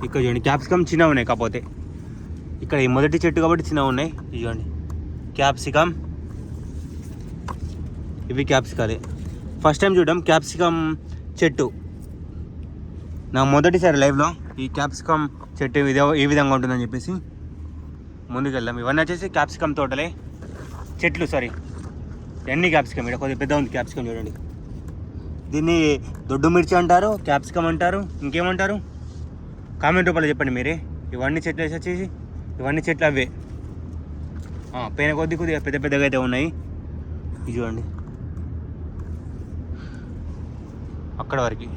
ఇక్కడ చూడండి క్యాప్సికమ్ చిన్నగా ఉన్నాయి, కాకపోతే ఇక్కడ ఈ మొదటి చెట్టు కాబట్టి చిన్నగా ఉన్నాయి. ఇది చూడండి క్యాప్సికమ్, ఇవి క్యాప్సికాలే. ఫస్ట్ టైం చూడడం క్యాప్సికమ్ చెట్టు, నా మొదటిసారి లైవ్లో ఈ క్యాప్సికమ్ చెట్టు ఏ విధంగా ఉంటుందని చెప్పేసి ముందుకు వెళ్దాం. ఇవన్నీ వచ్చేసి క్యాప్సికమ్ తోటలే, చెట్లు సారీ ఎన్ని క్యాప్సికమ్. ఇక్కడ కొద్దిగా పెద్ద ఉంది క్యాప్సికమ్ చూడండి. దీన్ని దొడ్డు మిర్చి అంటారు, క్యాప్సికమ్ అంటారు, ఇంకేమంటారు కామెంట్ రూపంలో చెప్పండి మీరే. ఇవన్నీ చెట్లు వేసి వచ్చేసి ఇవన్నీ చెట్లు అవే పైన కొద్దిగా పెద్ద పెద్దగా అయితే ఉన్నాయి. ఇది చూడండి అక్కడ వరకు.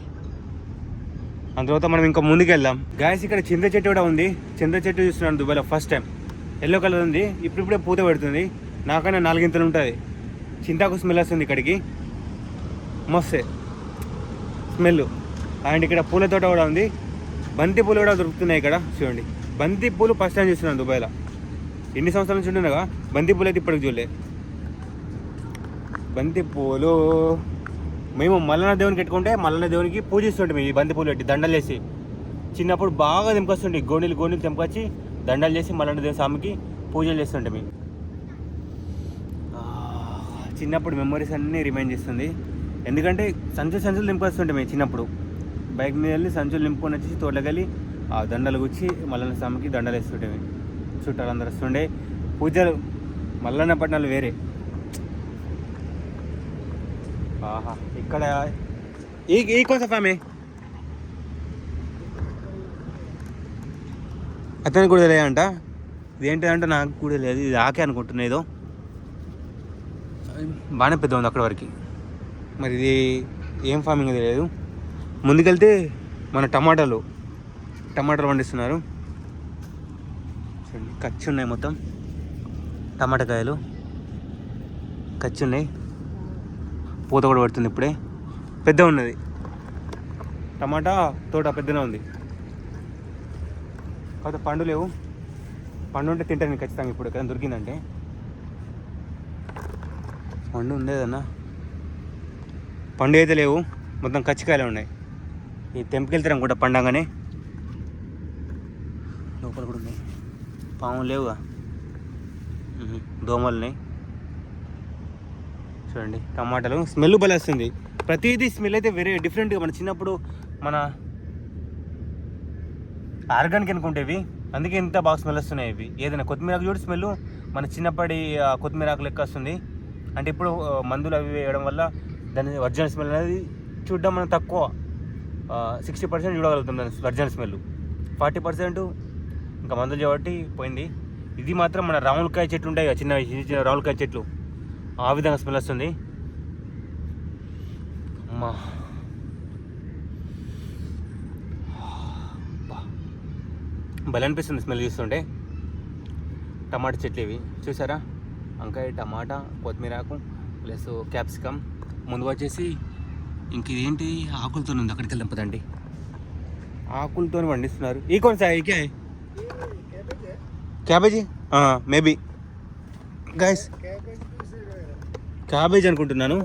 ఆ తర్వాత మనం ఇంకా ముందుకు వెళ్దాం. గాయస్ ఇక్కడ చింత చెట్టు కూడా ఉంది. చింత చెట్టు చూస్తున్నాను దుబాయ్లో ఫస్ట్ టైం. ఎల్లో కలర్ ఉంది, ఇప్పుడిప్పుడే పూత పెడుతుంది. నాకన్నా 4 ఇంతలు ఉంటుంది. చింతాకు స్మెల్ వస్తుంది ఇక్కడికి, మస్తే స్మెల్. అండ్ ఇక్కడ పూల తోట కూడా ఉంది. బంతి పూలు కూడా దొరుకుతున్నాయి ఇక్కడ చూడండి. బంతి పూలు ఫస్ట్ టైం చూస్తున్నాను దుబాయ్లో. ఎన్ని సంవత్సరాల నుంచి ఉంటుండగా బంతి పూలు అయితే ఇప్పటికి చూడలే. బంతి పూలు మేము మల్లన్న దేవునికి పెట్టుకుంటే మల్లన్న దేవునికి పూజిస్తుంటాం. ఈ బంతి పూలు పెట్టి దండలు వేసి చిన్నప్పుడు బాగా తెంపుకొస్తుంటే గోనీలు తెంపుకొచ్చి దండలు చేసి మల్లన్న దేవుని స్వామికి పూజలు చేస్తుంటాం. చిన్నప్పుడు మెమరీస్ అన్నీ రిమైండ్ చేస్తుంది. ఎందుకంటే సంచులు నింపుకొస్తుంటే మేము చిన్నప్పుడు బైక్ మీద వెళ్ళి సంచులు నింపుకొని వచ్చేసి తోటలోకి వెళ్ళి ఆ దండలు గుచ్చి మల్లన్న స్వామికి దండలు వేస్తుంటే చుట్టాలు అందరు వస్తుండే. పూజలు మల్లన్న పట్నాలు వేరే. ఆహా ఇక్కడ ఈ కోసం ఫ్యామే అతనికి కూడా తెలియదంట. ఇదేంటిదంటే నాకు కూడా లేదు, ఇది ఆకే అనుకుంటున్నా. ఏదో బాగానే పెద్ద ఉంది అక్కడ వరకు. మరి ఇది ఏం ఫార్మింగ్ తెలియదు. ముందుకెళ్తే మన టమాటాలు పండిస్తున్నారు చూడండి. కచ్చి ఉన్నాయి మొత్తం టమాటా కాయలు, కచ్చి ఉన్నాయి. పూత కూడా పడుతుంది ఇప్పుడే. పెద్ద ఉన్నది టమాటా తోట, పెద్దనే ఉంది. కాకపోతే పండు లేవు. పండు ఉంటే తింటాను ఖచ్చితంగా. ఇప్పుడు ఎక్కడ దొరికిందంటే పండు ఉండేదన్నా. పండు అయితే లేవు, మొత్తం కచ్చికాయలు ఉన్నాయి. ఈ తెంపుకెళ్తారు అనుకుంటా పండగానే. లోపల కూడా ఉన్నాయి. పాములు లేవుగా, దోమలున్నాయి. చూడండి టమాటాలు స్మెల్ భలే వస్తుంది. ప్రతిదీ స్మెల్ అయితే వేరే డిఫరెంట్గా. మన చిన్నప్పుడు మన ఆర్గానిక్ అనుకుంటేవి, అందుకే ఇంత బాగా స్మెల్ వస్తున్నాయి ఇవి. ఏదైనా కొత్తిమీరకు చూడు స్మెల్ మన చిన్నప్పటి కొత్తిమీరాకు లెక్క వస్తుంది. అంటే ఇప్పుడు మందులు అవి వేయడం వల్ల దాని ఒరిజినల్ స్మెల్ అనేది చూడడం మనం తక్కువ. 60% చూడగలుగుతాం దాని ఒరిజినల్ స్మెల్. 40% ఇంకా మందులు చేయబట్టి పోయింది. ఇది మాత్రం మన రాములకాయ చెట్లు ఉంటాయి, చిన్న చిన్న రాములకాయ చెట్లు, ఆ విధంగా స్మెల్ వస్తుంది. అమ్మా భలే అనిపిస్తుంది స్మెల్ చూస్తుంటే. టమాటా చెట్లు ఇవి చూసారా, వంకాయ, టమాటా, కొత్తిమీరాకు ప్లస్ క్యాప్సికమ్. ముందు వచ్చేసి ఇంక ఇదేంటి ఆకులతో ఉంది, అక్కడికి వెళ్దాం పదండి. ఆకులతో పండిస్తున్నారు. ఈ కొన్ సార్ ఇకే క్యాబేజీ మేబీ గైస్ క్యాబేజ్ అనుకుంటున్నాను.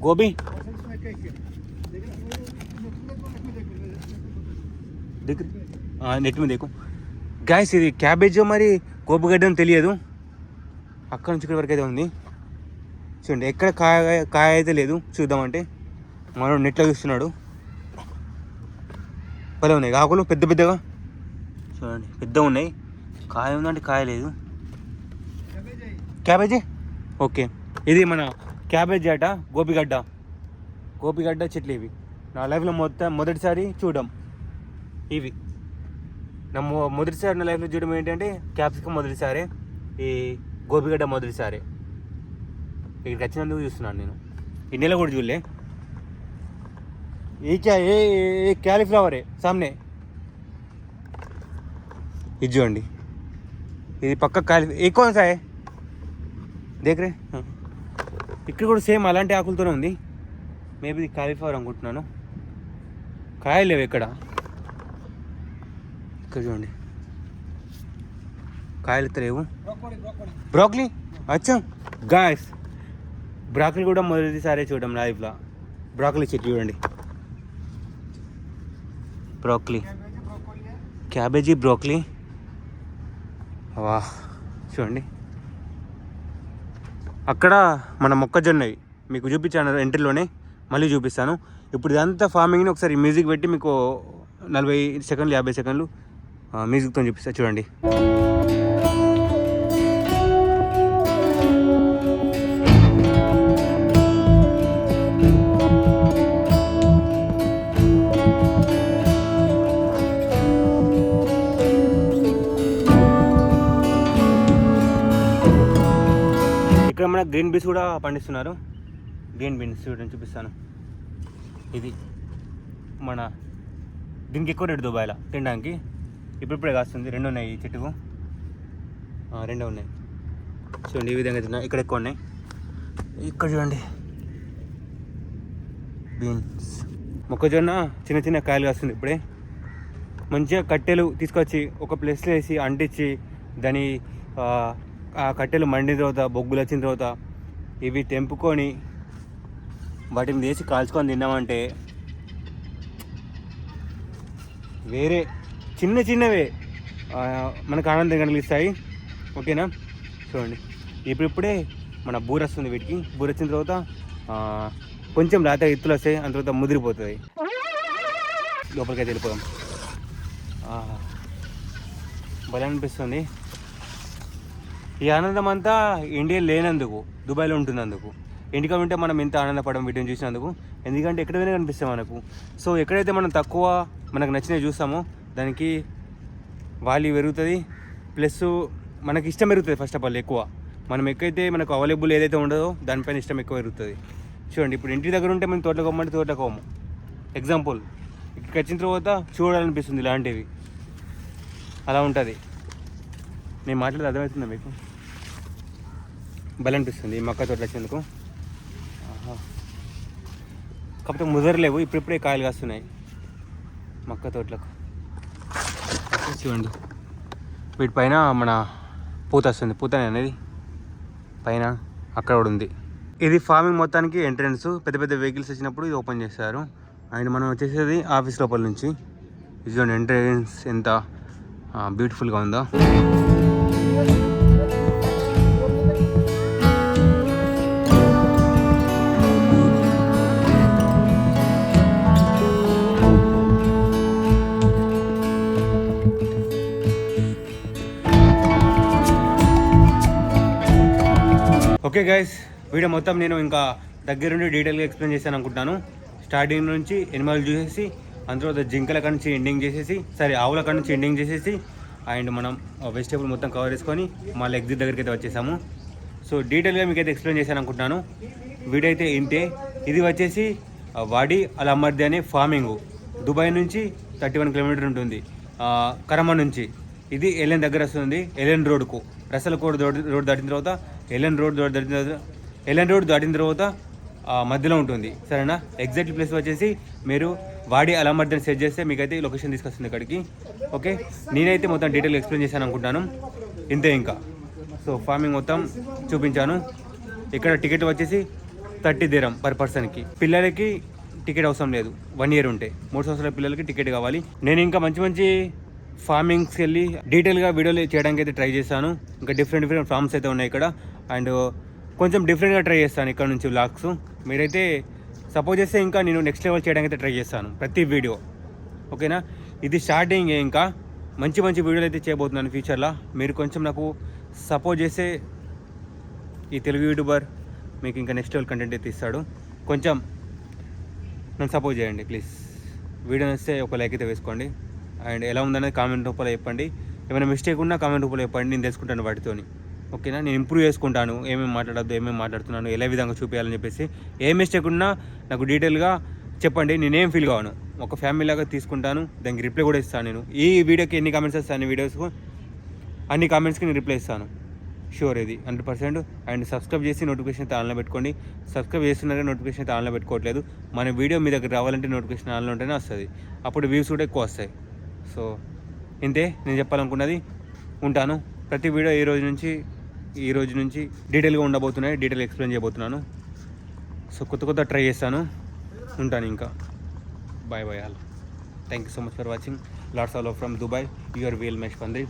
గోబీ నెట్ మీద దేకు గైస్, ఇది క్యాబేజ్ మరి గోబుగడ్డ అని తెలియదు. అక్కడ నుంచి ఇక్కడ వరకు అయితే ఉంది చూడండి. ఎక్కడ కాయ అయితే లేదు. చూద్దామంటే మనం నెట్లో చూస్తున్నాడు. భలే ఉన్నాయి ఆకులు, పెద్ద పెద్దగా చూడండి, పెద్దగా ఉన్నాయి. కాయ ఉందంటే కాయ లేదు. క్యాబేజీ ఓకే, ఇది మన క్యాబేజీ అట. గోపిగడ్డ చెట్లు ఇవి నా లైఫ్లో మొదటిసారి చూడడం. ఇవి నా మొదటిసారి నా లైఫ్లో చూడడం ఏంటంటే క్యాప్సికమ్ మొదటిసారి, ఈ గోపిగడ్డ మొదటిసారి. ఇక్కడికి వచ్చినందుకు చూస్తున్నాను నేను. ఈ నెల కూడా చూడలే. ఏ క్యాలీఫ్లవరే సామ్నే ఇది చూడండి. ఇది పక్క ఎక్కువ సాయ్ దేకరే. ఇక్కడ కూడా సేమ్ అలాంటి ఆకులతోనే ఉంది. మేబీ ఇది కాలీఫ్లవర్ అనుకుంటున్నాను. కాయలు లేవు ఇక్కడ. ఇక్కడ చూడండి, కాయలు అయితే లేవు. బ్రోకలీ అచ్చా గాయస్, బ్రోకలీ కూడా మొదటిసారి చూడడం లైఫ్లో. బ్రోకలీ చెట్టు చూడండి, బ్రోకలీ, క్యాబేజీ, బ్రోకలీ. వా చూడండి, అక్కడ మన మొక్కజొన్నవి మీకు చూపించాను ఎంట్రీలోనే, మళ్ళీ చూపిస్తాను. ఇప్పుడు ఇదంతా ఫార్మింగ్ని ఒకసారి మ్యూజిక్ పెట్టి మీకు 40 సెకండ్లు 50 సెకండ్లు మ్యూజిక్తో చూపిస్తాను చూడండి. ఇక్కడ మన గ్రీన్ బీన్స్ కూడా పండిస్తున్నారు. గ్రీన్ బీన్స్ చూడండి, చూపిస్తాను. ఇది మన దీనికి ఎక్కువ రేటు దుబాయ్లో తినడానికి. ఇప్పుడిప్పుడే కాస్తుంది. 2 ఉన్నాయి ఈ చెట్టుకు, 2 ఉన్నాయి చూడండి. ఈ విధంగా తిన్నా. ఇక్కడ ఎక్కువ ఉన్నాయి. ఇక్కడ చూడండి బీన్స్. మొక్కజొన్న చిన్న చిన్న కాయలు కాస్తుంది ఇప్పుడే. మంచిగా కట్టెలు తీసుకొచ్చి ఒక ప్లేస్లో వేసి అంటించి దాని ఆ కట్టెలు మండిన తర్వాత, బొగ్గులు వచ్చిన తర్వాత ఇవి తెంపుకొని వాటిని వేసి కాల్చుకొని తిన్నామంటే వేరే చిన్న చిన్నవే మనకు ఆనందం కలిగిస్తాయి. ఓకేనా చూడండి. ఇప్పుడిప్పుడే మన బూర వస్తుంది వీటికి. బూర వచ్చిన తర్వాత కొంచెం రాత ఎత్తులు వస్తాయి, అంత తర్వాత ముదిరిపోతుంది. లోపలికైతే వెళ్ళిపోదాం. భలే అనిపిస్తుంది. ఈ ఆనందం అంతా ఇండియా లేనందుకు, దుబాయ్లో ఉంటున్నందుకు. ఇండికా ఉంటే మనం ఎంత ఆనందపడడం వీటిని చూసినందుకు. ఎందుకంటే ఎక్కడైనా కనిపిస్తాం మనకు. సో ఎక్కడైతే మనం తక్కువ మనకు నచ్చినవి చూస్తామో దానికి వాల్యూ పెరుగుతుంది, ప్లస్ మనకి ఇష్టం పెరుగుతుంది. ఫస్ట్ ఆఫ్ ఆల్ ఎక్కువ మనం ఎక్కడైతే మనకు అవైలబుల్ ఏదైతే ఉండదో దానిపైన ఇష్టం ఎక్కువ పెరుగుతుంది. చూడండి, ఇప్పుడు ఇంటి దగ్గర ఉంటే మనం తోటలో కొమ్మంటే తోటలో కోము. ఎగ్జాంపుల్, ఇక్కడికి వచ్చిన తర్వాత చూడాలనిపిస్తుంది ఇలాంటివి. అలా ఉంటుంది. నేను మాట్లాడేది అర్థమవుతుందా మీకు? భలే అనిపిస్తుంది ఈ మొక్క తోటలు వచ్చేందుకు. కాకపోతే ముదరలేవు, ఇప్పుడిప్పుడే కాయలు కాస్తున్నాయి మొక్క తోటలకు. చూడండి, వీటిపైన మన పూత వస్తుంది. పూత అనేది పైన అక్కడ కూడా ఉంది. ఇది ఫార్మింగ్ మొత్తానికి ఎంట్రన్స్. పెద్ద పెద్ద వెహికల్స్ వచ్చినప్పుడు ఇది ఓపెన్ చేస్తారు. అండ్ మనం వచ్చేసేది ఆఫీస్ లోపల నుంచి. ఇది చూడండి ఎంట్రన్స్ ఎంత బ్యూటిఫుల్గా ఉందో. ఓకే గైస్, వీడియో మొత్తం నేను ఇంకా దగ్గరుండి డీటెయిల్గా ఎక్స్ప్లెయిన్ చేశాను అనుకుంటున్నాను. స్టార్టింగ్ నుంచి ఎనిమల్ చూసేసి, అంత తర్వాత జింకల కాడ నుంచి ఎండింగ్ చేసేసి, ఆవుల కాడ నుంచి ఎండింగ్ చేసేసి, అండ్ మనం వెజిటేబుల్ మొత్తం కవర్ చేసుకొని మళ్ళీ ఎగ్జిట్ దగ్గరికి అయితే వచ్చేసాము. సో డీటెయిల్గా మీకు అయితే ఎక్స్ప్లెయిన్ చేశాను అనుకుంటున్నాను. వీడియో అయితే ఇంతే. ఇది వచ్చేసి వాడి అల్ అమర్ది అనే ఫార్మింగ్. దుబాయ్ నుంచి 31 కిలోమీటర్ ఉంటుంది, కరమ నుంచి. ఇది ఎల్ఎన్ దగ్గర వస్తుంది. ఎల్ఎన్ రోడ్కు రసలకోట రోడ్ దాటిన తర్వాత ఎల్ఎన్ రోడ్ దాటిన తర్వాత మధ్యలో ఉంటుంది. సరేనా? ఎగ్జాక్ట్ ప్లేస్ వచ్చేసి మీరు వాడి అలామర్దని సెట్ చేస్తే మీకైతే లొకేషన్ తీసుకొస్తుంది ఇక్కడికి. ఓకే, నేనైతే మొత్తం డీటెయిల్ ఎక్స్ప్లెయిన్ చేశాను అనుకుంటాను. ఇంతే ఇంకా. సో ఫార్మింగ్ మొత్తం చూపించాను. ఇక్కడ టికెట్ వచ్చేసి 30 dirham పర్ పర్సన్కి. పిల్లలకి టికెట్ అవసరం లేదు, 1 year ఉంటే. 3 సంవత్సరాల పిల్లలకి టికెట్ కావాలి. నేను ఇంకా మంచి ఫార్మింగ్స్కి వెళ్ళి డీటెయిల్గా వీడియోలు చేయడానికి అయితే ట్రై చేస్తాను. ఇంకా డిఫరెంట్ ఫార్మ్స్ అయితే ఉన్నాయి ఇక్కడ. అండ్ కొంచెం డిఫరెంట్గా ట్రై చేస్తాను ఇక్కడ నుంచి వ్లాగ్స్. మీరైతే సపోజ్ చేస్తే ఇంకా నేను నెక్స్ట్ లెవెల్ చేయడానికి అయితే ట్రై చేస్తాను ప్రతి వీడియో. ఓకేనా? ఇది స్టార్టింగ్. ఇంకా మంచి వీడియోలు అయితే చేయబోతున్నాను ఫ్యూచర్లో. మీరు కొంచెం నాకు సపోర్ట్ చేస్తే ఈ తెలుగు యూట్యూబర్ మీకు ఇంకా నెక్స్ట్ లెవెల్ కంటెంట్ అయితే ఇస్తాడు. కొంచెం నన్ను సపోర్ట్ చేయండి ప్లీజ్. వీడియో వస్తే ఒక లైక్ అయితే వేసుకోండి. అండ్ ఎలా ఉందనేది కామెంట్ రూపంలో చెప్పండి. ఏమైనా మిస్టేక్ ఉన్నా కామెంట్ రూపంలో చెప్పండి, నేను తెలుసుకుంటాను వాటితోని. ఓకేనా? నేను ఇంప్రూవ్ చేసుకుంటాను. ఏమేమి మాట్లాడద్దు, ఏమేమి మాట్లాడుతున్నాను, ఎలా విధంగా చూపించాలని చెప్పేసి. ఏ మిస్టేక్ ఉన్నా నాకు డీటెయిల్గా చెప్పండి. నేనేం ఫీల్ కాను, ఒక ఫ్యామిలీ లాగా తీసుకుంటాను. దానికి రిప్లై కూడా ఇస్తాను. నేను ఈ వీడియోకి ఎన్ని కామెంట్స్ వస్తాను, అన్ని వీడియోస్కు అన్ని కామెంట్స్కి నేను రిప్లై ఇస్తాను. షూర్, ఇది 100%. అండ్ సబ్స్క్రైబ్ చేసి నోటిఫికేషన్ అయితే ఆన్లో పెట్టుకోండి. సబ్స్క్రైబ్ చేస్తున్నారే నోటిఫికేషన్ అయితే ఆన్లో పెట్టుకోవట్లేదు. మన వీడియో మీ దగ్గర రావాలంటే నోటిఫికేషన్ ఆన్లో ఉంటేనే వస్తుంది. అప్పుడు వ్యూస్ కూడా ఎక్కువ వస్తాయి. సో ఇంతే నేను చెప్పాలనుకున్నది. ఉంటాను. ప్రతి వీడియో ఈ రోజు నుంచి డీటెయిల్గా ఉండబోతున్నాయి. డీటెయిల్ ఎక్స్ప్లెయిన్ చేయబోతున్నాను. సో కొత్త ట్రై చేస్తాను. ఉంటాను ఇంకా. Bye all. Thank you so much for watching. Lots all from Dubai. Your వీల్ మెష్ పంద్రి.